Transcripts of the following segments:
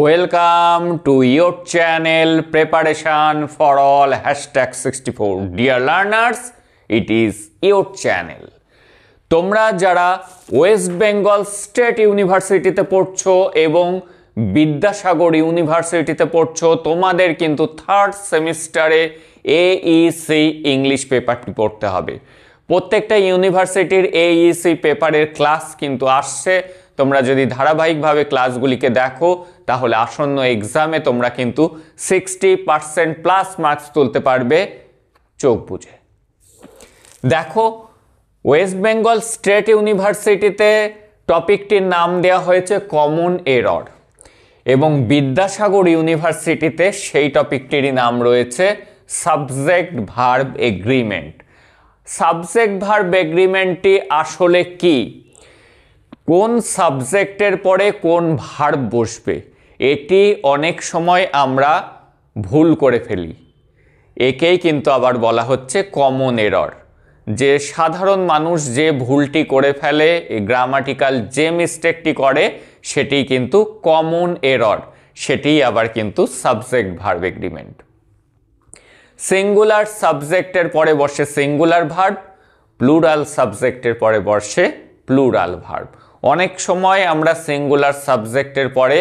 Welcome to your channel Preparation for All #64. Dear learners, it is your channel. তোমরা যারা West Bengal state ইউনিভার্সিটিতে পড়ছো এবং বিদ্যাসাগর ইউনিভার্সিটিতে পড়ছো, তোমাদের কিন্তু থার্ড সেমিস্টারে AEC ইংলিশ পেপারটি পড়তে হবে। প্রত্যেকটা ইউনিভার্সিটির AEC পেপারের ক্লাস কিন্তু আসছে। তোমরা যদি ধারাবাহিকভাবে ক্লাসগুলিকে দেখো তাহলে আসন্ন এক্সামে তোমরা কিন্তু 60% প্লাস মার্কস তুলতে পারবে চোখ বুঝে। দেখো, ওয়েস্ট বেঙ্গল স্টেট ইউনিভার্সিটিতে টপিকটির নাম দেওয়া হয়েছে কমন এরর এবং বিদ্যাসাগর ইউনিভার্সিটিতে সেই টপিকটিরই নাম রয়েছে subject verb agreement. Subject verb এগ্রিমেন্টটি আসলে কি, কোন সাবজেক্টের পরে কোন ভার্ব বসবে, এটি অনেক সময় আমরা ভুল করে ফেলি। একেই কিন্তু আবার বলা হচ্ছে কমন এরর। যে সাধারণ মানুষ যে ভুলটি করে ফেলে, গ্রামাটিক্যাল যে মিস্টেকটি করে, সেটি কিন্তু কমন এরর, সেটি আবার কিন্তু সাবজেক্ট ভার্ব এগ্রিমেন্ট। সিঙ্গুলার সাবজেক্টের পরে বসে সিঙ্গুলার ভার্ব, প্লুরাল সাবজেক্টের পরে বসে প্লুরাল ভার্ব। অনেক সময় আমরা সিঙ্গুলার সাবজেক্টের পরে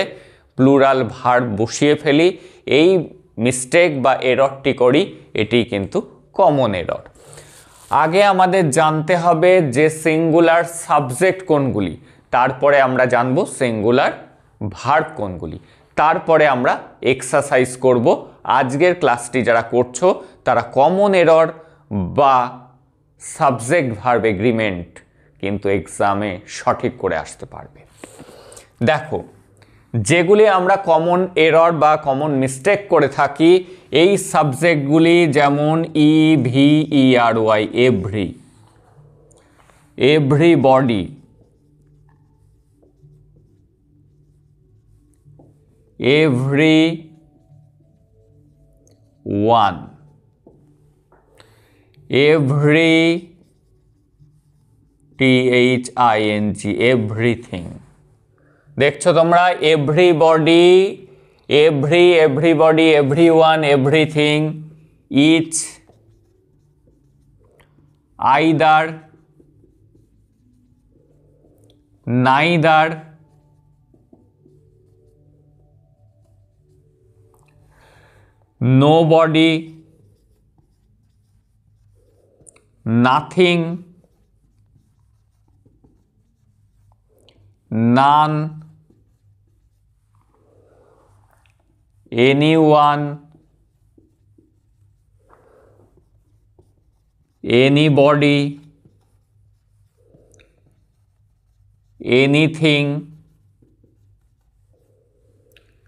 প্লুরাল ভার্ব বসিয়ে ফেলি, এই মিস্টেক বা এররটি করি, এটি কিন্তু কমন এরর। আগে আমাদের জানতে হবে যে সিঙ্গুলার সাবজেক্ট কোনগুলি, তারপরে আমরা জানব সিঙ্গুলার ভার্ব কোনগুলি, তারপরে আমরা এক্সারসাইজ করব। আজকের ক্লাসটি যারা করছো তারা কমন এরর বা সাবজেক্ট ভার্ব এগ্রিমেন্ট কিন্তু এক্সামে সঠিক করে আসতে পারবে। দেখো, যেগুলি আমরা কমন এরর বা কমন মিস্টেক করে থাকি, এই সাবজেক্টগুলি যেমন EVERY, every, everybody, every one, every THING, everything. দেখছো তোমরা, everybody, everybody, everyone, everything, each, either, neither, nobody, nothing, none, anyone, anybody, anything।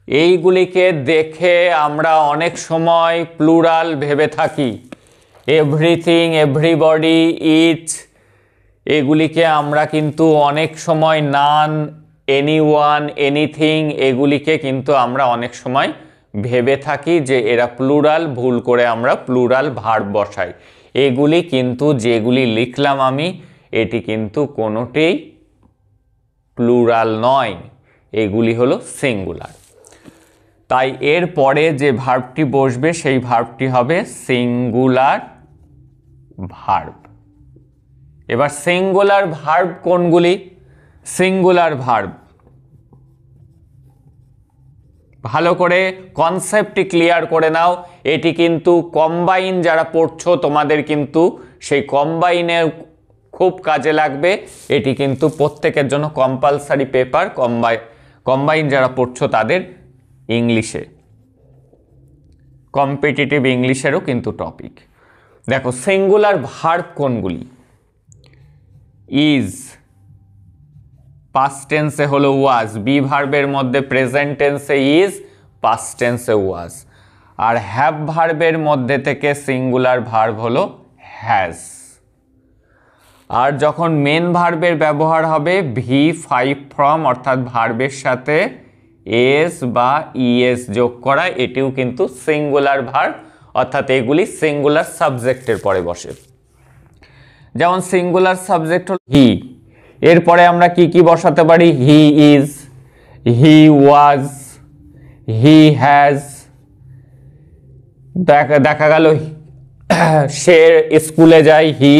এইগুলিকে দেখে আমরা অনেক সময় প্লুরাল ভেবে থাকি। এভরিথিং, এভরিবডি, ইচ, এগুলিকে আমরা কিন্তু অনেক সময় নান, এনিওয়ান, এনিথিং, এগুলিকে কিন্তু আমরা অনেক সময় ভেবে থাকি যে এরা প্লুরাল, ভুল করে আমরা প্লুরাল ভার্ব বসাই। এগুলি কিন্তু যেগুলি লিখলাম আমি, এটি কিন্তু কোনোটিই প্লুরাল নয়, এগুলি হলো সিঙ্গুলার। তাই এর পরে যে ভার্বটি বসবে সেই ভার্বটি হবে সিঙ্গুলার ভার্ব। এবার সিঙ্গুলার ভার্ব কোনগুলি? সিঙ্গুলার ভার্ব, ভালো করে কনসেপ্টটি ক্লিয়ার করে নাও। এটি কিন্তু কম্বাইন যারা পড়ছো তোমাদের কিন্তু সেই কম্বাইনের খুব কাজে লাগবে। এটি কিন্তু প্রত্যেকের জন্য কম্পালসারি পেপার। কম্বাইন যারা পড়ছো তাদের ইংলিশে, কম্পিটিটিভ ইংলিশেরও কিন্তু টপিক। দেখো, সিঙ্গুলার ভার্ব কোনগুলি? ইজ, পাস্ট টেন্সে হলো ওয়াজ, বি ভার্বের মধ্যে প্রেজেন্ট টেন্সে ইজ, পাস্ট টেন্সে ওয়াজ। আর হ্যাভ ভার্বের মধ্যে থেকে সিঙ্গুলার ভার্ব হলো হ্যাজ। আর যখন মেন ভার্বের ব্যবহার হবে V5 ফ্রম, অর্থাৎ ভার্বের সাথে এস বা ইএস যোগ করা, এটিও কিন্তু সিঙ্গুলার ভার্ব, অর্থাৎ এগুলি সিঙ্গুলার সাবজেক্টের পরে বসে। যেমন সিঙ্গুলার সাবজেক্ট হল হি, এরপরে আমরা কি কি বসাতে পারি? He is, he was, he has, দেখা গেল সে স্কুলে যায় হি,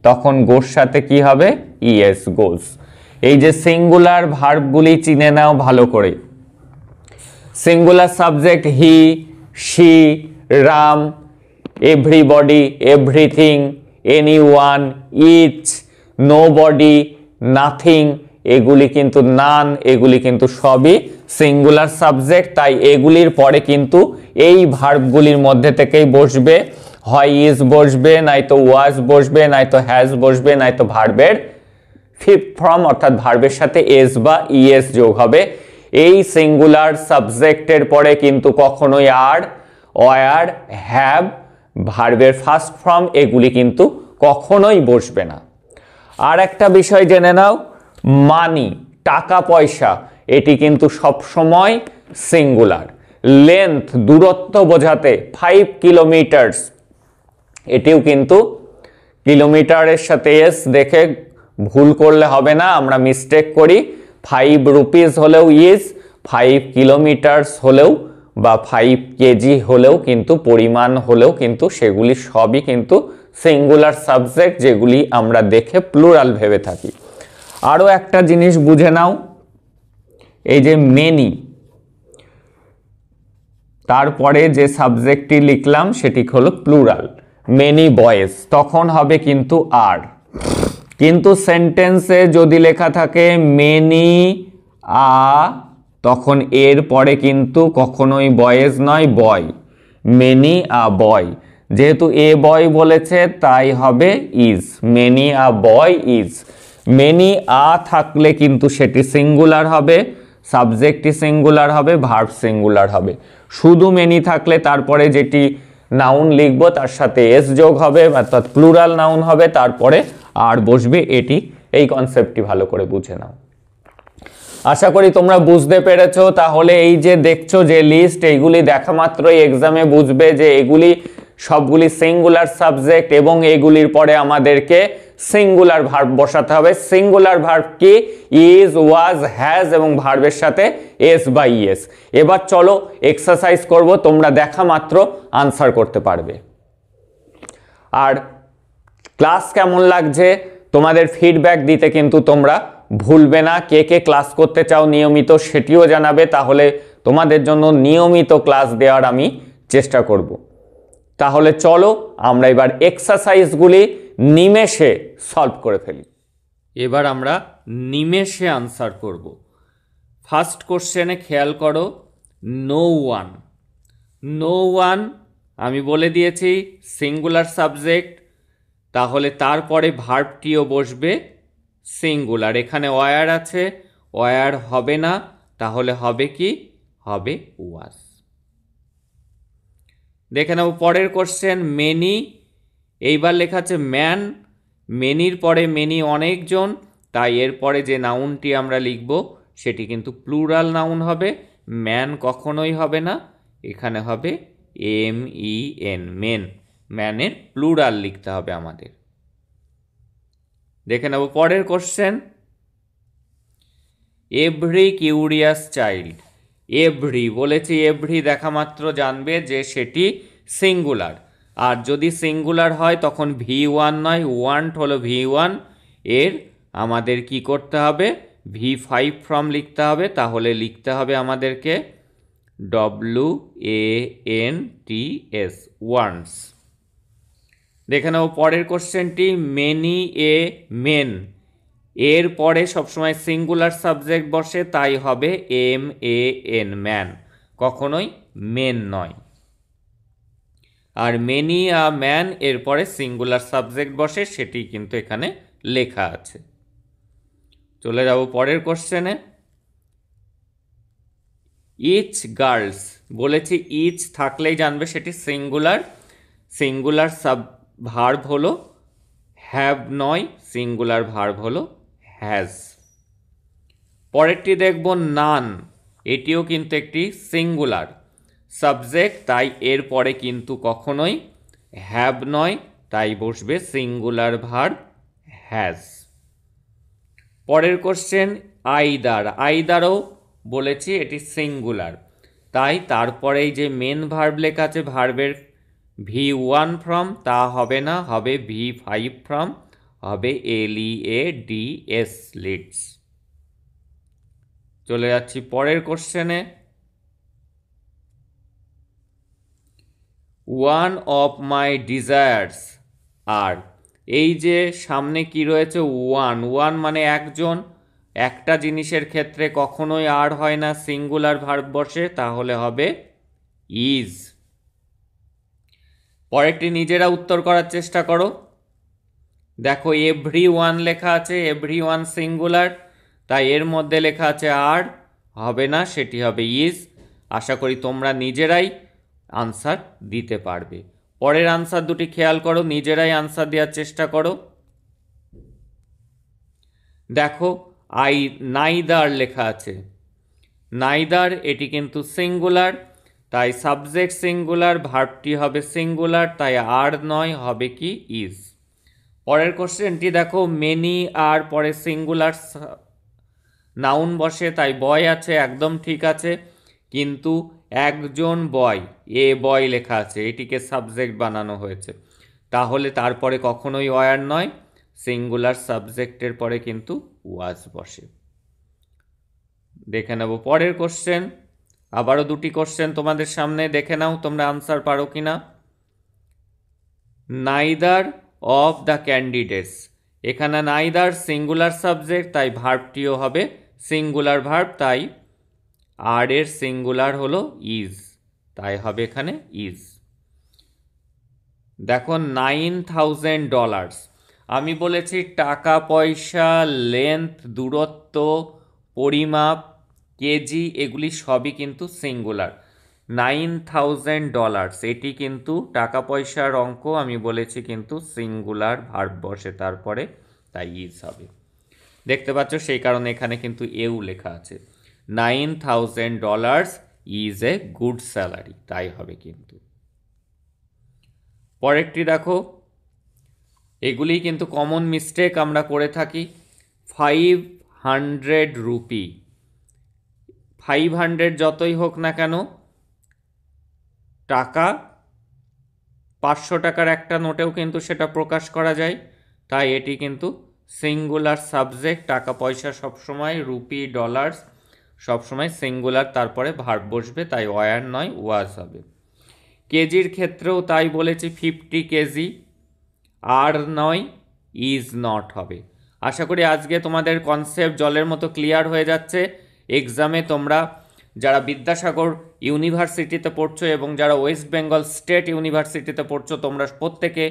তখন গোর সাথে কি হবে ইএস গোস। এই যে সিঙ্গুলার ভার্বগুলি চিনে নাও ভালো করে। Singular subject he, she, Ram, everybody, everything, anyone, each, nobody, nothing, এগুলি কিন্তু নান, এগুলি কিন্তু সবই সিঙ্গুলার সাবজেক্ট। তাই এগুলির পরে কিন্তু এই ভার্বগুলির মধ্যে থেকেই বসবে, হয় ইজ বসবে, নয়তো ওয়াজ বসবে, নয়তো হ্যাজ বসবে, নয়তো ভার্বের ফিফথ ফর্ম অর্থাৎ ভার্বের সাথে এস বা ইএস যোগ হবে। এই সিঙ্গুলার সাবজেক্টের পরে কিন্তু কখনোই আর, ওয়ার, হ্যাভ, ভার্বের ফার্স্ট ফর্ম এগুলি কিন্তু কখনোই বসবে না। আর একটা বিষয় জেনে নাও, মানি, টাকা পয়সা, এটি কিন্তু সবসময় সিঙ্গুলার। লেন্থ, দূরত্ব বোঝাতে 5 কিলোমিটার্স, এটিও কিন্তু কিলোমিটারের সাথে এস দেখে ভুল করলে হবে না, আমরা মিস্টেক করি। 5 রুপিস হলেও ইজ, 5 কিলোমিটার্স হলেও বা 5 কেজি হলেও কিন্তু, পরিমাণ হলেও কিন্তু সেগুলি সবই কিন্তু সিঙ্গুলার সাবজেক্ট, যেগুলি আমরা দেখে প্লুরাল ভেবে থাকি। আরও একটা জিনিস বুঝে নাও, এই যে মেনি, তারপরে যে সাবজেক্টটি লিখলাম সেটি হলো প্লুরাল, মেনি বয়েজ, তখন হবে কিন্তু আর। কিন্তু সেন্টেন্সে যদি লেখা থাকে মেনি আ, তখন এর পরে কিন্তু কখনোই বয়েজ নয়, বয়, মেনি আ বয়। যেহেতু এ বয় বলেছে তাই হবে is, many a boy is. Many আ থাকলে কিন্তু সেটি সিঙ্গুলার হবে, সাবজেক্টটি সিঙ্গুলার হবে, ভার্ব সিঙ্গুলার হবে। শুধু মেনি থাকলে তারপরে যেটি নাউন লিখবো তার সাথে এস যোগ হবে, অর্থাৎ প্লুরাল নাউন হবে, তারপরে আর বসবে। এটি, এই কনসেপ্টটি ভালো করে বুঝে নাও। আশা করি তোমরা বুঝতে পেরেছো। তাহলে এই যে দেখছো যে লিস্ট, এইগুলি দেখা মাত্রই এক্সামে বুঝবে যে এগুলি সবগুলি সিঙ্গুলার সাবজেক্ট এবং এগুলির পরে আমাদেরকে সিঙ্গুলার ভার্ব বসাতে হবে। সিঙ্গুলার ভার্ব কি? ইজ, ওয়াজ, হ্যাজ এবং ভার্বের সাথে এস বা ইএস। এবার চলো এক্সারসাইজ করব, তোমরা দেখা মাত্র আনসার করতে পারবে। আর ক্লাস কেমন লাগছে তোমাদের ফিডব্যাক দিতে কিন্তু তোমরা ভুলবে না। কে কে ক্লাস করতে চাও নিয়মিত সেটিও জানাবে, তাহলে তোমাদের জন্য নিয়মিত ক্লাস দেওয়ার আমি চেষ্টা করব। তাহলে চলো আমরা এবার এক্সারসাইজগুলি নিমেষে সলভ করে ফেলি। এবার আমরা নিমেষে আনসার করব। ফার্স্ট কোশ্চেনে খেয়াল করো, নো ওয়ান। নো ওয়ান আমি বলে দিয়েছি সিঙ্গুলার সাবজেক্ট, তাহলে তারপরে ভার্বটিও বসবে সিঙ্গুলার। এখানে ওয়ার আছে, ওয়ার হবে না, তাহলে হবে কি? হবে ওয়াজ। দেখে নেব পরের কোশ্চেন, মেনি। এইবার লেখা আছে ম্যান। মেনির পরে মেনি অনেকজন, তাই এর পরে যে নাউনটি আমরা লিখব সেটি কিন্তু প্লুরাল নাউন হবে, ম্যান কখনোই হবে না, এখানে হবে MEN, মেন। ম্যানের প্লুরাল লিখতে হবে আমাদের। দেখে নেব পরের question, every curious child. Every বলেছি, এভরি দেখা মাত্র জানবে যে সেটি সিঙ্গুলার। আর যদি সিঙ্গুলার হয় তখন V1 নয়, ওয়ান্ট হলো V1, এর আমাদের কি করতে হবে? V5 ফর্ম লিখতে হবে। তাহলে লিখতে হবে আমাদেরকে WANTS, ওয়ান্টস। দেখে নাও পরের কোশ্চেনটি, মেনি এ মেন। এর পরে সবসময় সিঙ্গুলার সাবজেক্ট বসে, তাই হবে MAN, ম্যান, কখনোই মেন নয়। আর মেনি আ ম্যান এর পরে সিঙ্গুলার সাবজেক্ট বসে, সেটি কিন্তু এখানে লেখা আছে। চলে যাব পরের কোশ্চেনে, ইচ গার্লস। বলেছি ইচ থাকলেই জানবে সেটি সিঙ্গুলার। সিঙ্গুলার ভার্ব হলো হ্যাভ নয়, সিঙ্গুলার ভার্ব হলো হ্যাজ। পরেরটি দেখব নান। এটিও কিন্তু একটি সিঙ্গুলার সাবজেক্ট, তাই এর পরে কিন্তু কখনোই হ্যাভ নয়, তাই বসবে সিঙ্গুলার ভার্ব হ্যাজ। পরের কোশ্চেন, আইদার। আইদারও বলেছি এটি সিঙ্গুলার, তাই তারপরেই যে মেন ভার্ব লেখা আছে ভার্বের V1 ফ্রম তা হবে না, হবে V5 ফ্রম, হবে LEADS লিডস। চলে যাচ্ছি পরের কোশ্চেনে। ওয়ান অফ মাই ডিজায়ার্স আর, এই যে সামনে কি রয়েছে ওয়ান মানে একজন, একটা জিনিসের ক্ষেত্রে কখনোই আর হয় না, সিঙ্গুলার ভার্ব বসে, তাহলে হবে ইজ। পরেরটি নিজেরা উত্তর করার চেষ্টা করো। দেখো এভরিওয়ান লেখা আছে, এভরিওয়ান সিঙ্গুলার, তাই এর মধ্যে লেখা আছে আর, হবে না, সেটি হবে ইজ। আশা করি তোমরা নিজেরাই আনসার দিতে পারবে। পরের আনসার দুটি খেয়াল করো, নিজেরাই আনসার দেওয়ার চেষ্টা করো। দেখো নাইদার লেখা আছে, নাইদার এটি কিন্তু সিঙ্গুলার, তাই সাবজেক্ট সিঙ্গুলার, ভার্বটি হবে সিঙ্গুলার, তাই আর নয়, হবে কি ইজ। পরের কোশ্চেনটি দেখো মেনি আর পরে সিঙ্গুলার নাউন বসে, তাই বয় আছে, একদম ঠিক আছে, কিন্তু একজন বয়, এ বয় লেখা আছে, এটিকে সাবজেক্ট বানানো হয়েছে, তাহলে তারপরে কখনোই ওয়ার নয়, সিঙ্গুলার সাবজেক্টের পরে কিন্তু ওয়াজ বসে। দেখে নেব পরের কোশ্চেন। আবারও দুটি কোশ্চেন তোমাদের সামনে, দেখে নাও তোমরা আনসার পারো কিনা। নাইদার অফ দ্য ক্যান্ডিডেটস, এখানে নাইদার সিঙ্গুলার সাবজেক্ট, তাই ভার্বটিও হবে সিঙ্গুলার ভার্ব, তাই আর এর সিঙ্গুলার হলো ইজ, তাই হবে এখানে ইজ। দেখো $9,000, আমি বলেছি টাকা পয়সা, লেন্থ দূরত্ব, পরিমাপ, কেজি, এগুলি সবই কিন্তু সিঙ্গুলার। $9,000 এটি কিন্তু টাকা পয়সার অঙ্ক, আমি বলেছি কিন্তু সিঙ্গুলার ভার্ব বসে তারপরে, তাই ইজ হবে। দেখতে পাচ্ছ, সেই কারণে এখানে কিন্তু এও লেখা আছে। $9,000 ইজ এ গুড স্যালারি, তাই হবে কিন্তু। পরেরটি দেখো, এগুলি কিন্তু কমন মিস্টেক আমরা করে থাকি। 500 রুপি, 500 যতই হোক না কেন, টাকা 500 টাকার একটা নোটেও কিন্তু সেটা প্রকাশ করা যায়, তাই এটি কিন্তু সিঙ্গুলার সাবজেক্ট, টাকা পয়সা সবসময়, রুপি ডলার্স সবসময় সিঙ্গুলার, তারপরে ভার্ব বসবে, তাই ওয়ার নয় ওয়াজ হবে। কেজির ক্ষেত্রেও তাই বলেছি 50 কেজি, আর নয় ইজ নট হবে। আশা করি আজকে তোমাদের কনসেপ্ট জলের মতো ক্লিয়ার হয়ে যাচ্ছে। এক্সামে তোমরা যারা বিদ্যাসাগর ইউনিভার্সিটিতে পড়ছো এবং যারা ওয়েস্ট বেঙ্গল স্টেট ইউনিভার্সিটিতে পড়ছো, তোমরা প্রত্যেকে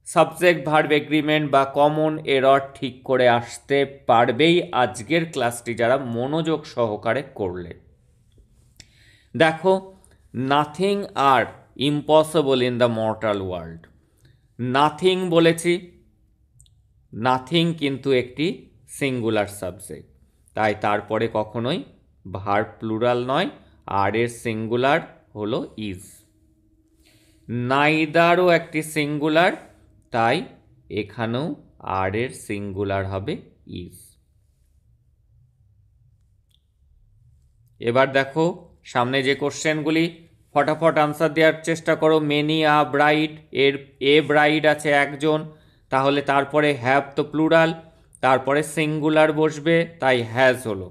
সাবজেক্ট ভার্ব এগ্রিমেন্ট বা কমন এরর ঠিক করে আসতে পারবেই আজকের ক্লাসটি যারা মনোযোগ সহকারে করলে। দেখো nothing are impossible in the mortal world, nothing বলেছি, নাথিং কিন্তু একটি সিঙ্গুলার সাবজেক্ট, তাই তারপরে কখনোই ভার্ব প্লুরাল নয়, আর এর সিঙ্গুলার হলো ইজ। নাইদারও একটি সিঙ্গুলার, তাই এখানেও আর এর সিঙ্গুলার হবে ইজ। এবার দেখো সামনে যে কোশ্চেনগুলি, ফটাফট আনসার দেওয়ার চেষ্টা করো। মেনি আ ব্রাইড, এর এ ব্রাইড আছে একজন, তাহলে তারপরে হ্যাভ তো প্লুরাল, তারপরে সিঙ্গুলার বসবে, তাই হ্যাজ হলো।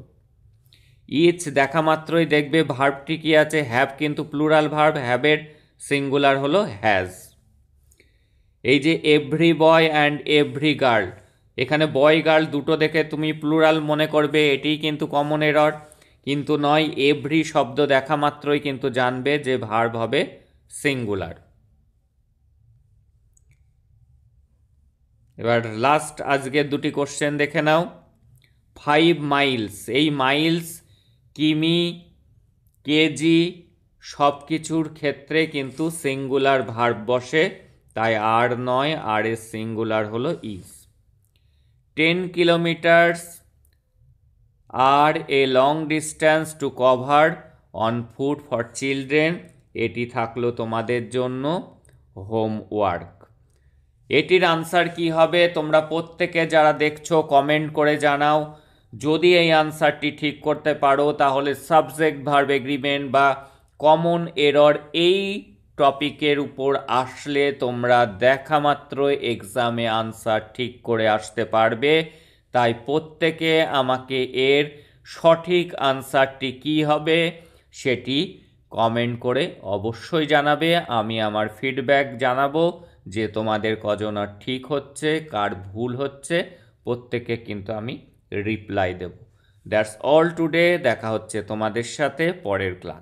ইচ দেখা মাত্রই দেখবে ভার্বটি কি আছে, হ্যাভ কিন্তু প্লুরাল ভার্ব, হ্যাভের সিঙ্গুলার হলো হ্যাজ। এই যে every boy and every girl, এখানে বয় গার্ল দুটো দেখে তুমি প্লুরাল মনে করবে, এটিই কিন্তু কমন এরর, কিন্তু নয়, এভরি শব্দ দেখা মাত্রই কিন্তু জানবে যে ভার্ব হবে সিঙ্গুলার। এবার লাস্ট আজকের দুটি কোশ্চেন দেখে নাও। 5 মাইলস, এই মাইলস, কিমি, কেজি সব কিছুর ক্ষেত্রে কিন্তু সিঙ্গুলার ভার্ব বসে, তাই আর নয়, আর এর সিঙ্গুলার হলো is. 10 kilometres are a long distance to cover on foot for children, এটি থাকলো তোমাদের জন্য হোমওয়ার্ক। এটির আনসার কি হবে তোমরা প্রত্যেকে যারা দেখছো কমেন্ট করে জানাও। যদি এই আনসারটি ঠিক করতে পারো তাহলে সাবজেক্ট ভার্ব এগ্রিমেন্ট বা কমন এরর এই টপিকের উপর আসলে তোমরা দেখা মাত্র এক্সামে আনসার ঠিক করে আসতে পারবে। তাই প্রত্যেকে আমাকে এর সঠিক আনসারটি কী হবে সেটি কমেন্ট করে অবশ্যই জানাবে। আমি আমার ফিডব্যাক জানাবো যে তোমাদের কজনের ঠিক হচ্ছে, কার ভুল হচ্ছে, প্রত্যেকে কিন্তু আমি রিপ্লাই দেব। That's all today. দেখা হচ্ছে তোমাদের সাথে পরের ক্লাস।